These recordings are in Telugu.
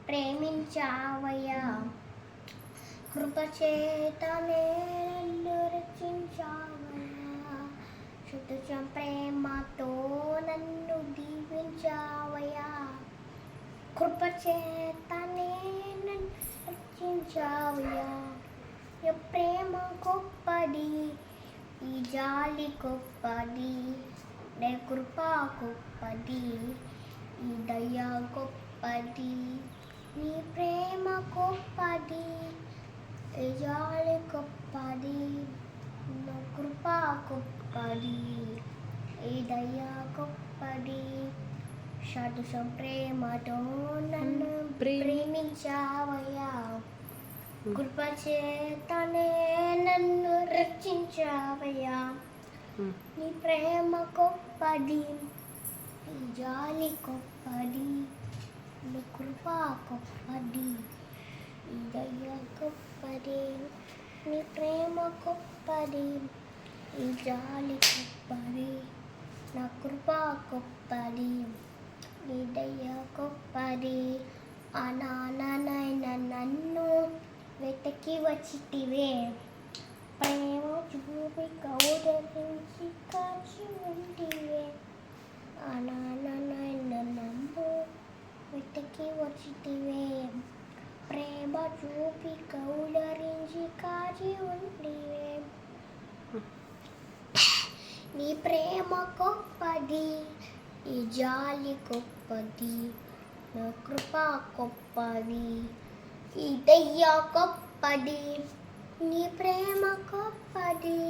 ప్రేమించావయ్యా, కృపచేతనే నన్ను రక్షించావయ్యా, శుద్ధ ప్రేమతో నన్ను దీవించావయ్యా, కృపచేతనే నన్ను రక్షించావయ్యా. ఈ ప్రేమ గొప్పది, ఈ జాలి గొప్పది, నీ కృప గొప్పది, ఈ దయ గొప్పది, నీ ప్రేమ గొప్పది, ఈ జాలి గొప్పది, నీ కృప గొప్పది, ఈ దయ గొప్పది. సదృశం ప్రేమతో నన్ను ప్రేమించావయ్యా, కృపచేతనే నన్ను రక్షించావయ్యా. నీ ప్రేమ గొప్పది, ఈ జాలి గొప్పది, నీ కృప గొప్పది, ఈ దయ గొప్పది, నీ ప్రేమ గొప్పది, ఈ జాలి గొప్పది, నా కృప గొప్పది, నీ దయ గొప్పది. అనాథనైన నన్ను వెతికి వచ్చితివే, ప్రేమ చూపి గౌరవించి కాచి ఉంటివే. అనాథనైన నన్ను వెతికి వచ్చితివే, ప్రేమ చూపి గౌరవించి కాచి ఉంటివే. నీ ప్రేమ గొప్పది, ఈ జాలి గొప్పది, నా కృప గొప్పది, ఈ దయ గొప్పది. నీ ప్రేమ గొప్పది,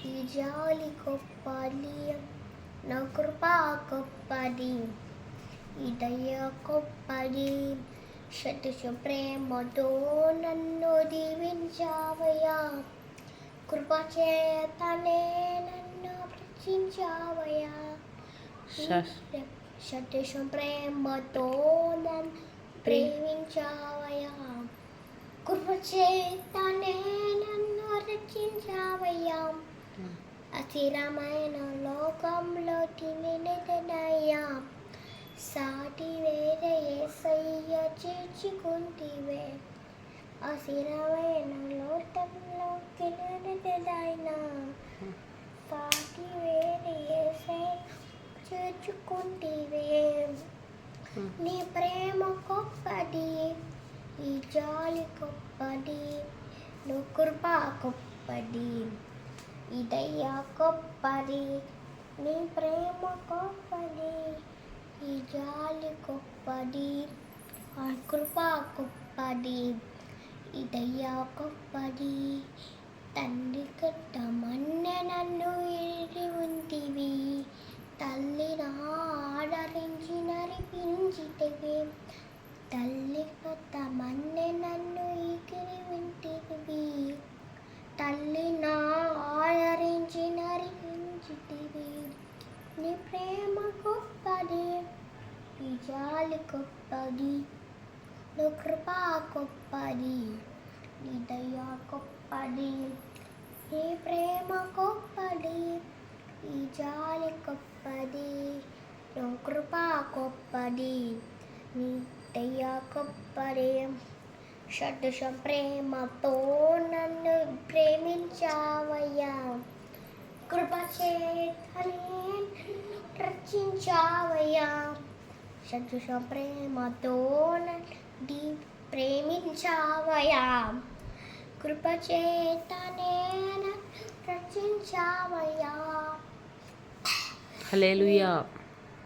ఈ జాలి గొప్పది, నా కృప గొప్పది, ఈ దయ గొప్పది. సదృశ ప్రేమతో నన్ను దీవించావయ్యా, కృపచేతనే నన్ను రక్షించావయ్యా. సదృశ ప్రేమతో నన్ను ప్రేమించావయ్యా, కృపచేతనే నన్ను రక్షించావయ్యా. అస్థిరమైన లోకంలో తినినదనయ్యా, సాటి వేరే యేసయ్య చేర్చుకుంటివే. అస్థిరమైన లోకంలో తినినదనైనా, సాటి వేరే యేసయ్య చేర్చుకుంటివే. నీ ప్రేమ గొప్పది, ఈ జాలి గొప్పది, నీ కృప గొప్పది, ఈ దయ గొప్పది. నీ ప్రేమ గొప్పది, ఈ జాలి గొప్పది, ఆ కృప గొప్పది, ఈ దయ గొప్పది. తండ్రి కట్టమన్నె నన్ను ఎరిగి ఉంటివి, తల్లి నా ఆదరించి నడిపించితివి. తల్లి కట్టమన్నె నన్ను ఎగిరి ఉంటివి, తల్లి నా ఆదరించి నడిపించితివి. నీ ప్రేమ గొప్పది, ఈ జాలి గొప్పది, నీ కృప గొప్పది, నీ దయ గొప్పది. నీ ప్రేమ గొప్పది, ఈ జాలి గొప్పది, నీ కృప గొప్పది, నీ దయ గొప్పది. సదృశ ప్రేమతో నన్ను ప్రేమించావయ్యా, కృపచేతనే రక్షించావయ్యా. సదృశ ప్రేమతో నన్ను ప్రేమించావయ్యా, కృపచేతనే నన్ను రక్షించావయ్యా. హల్లెలూయా.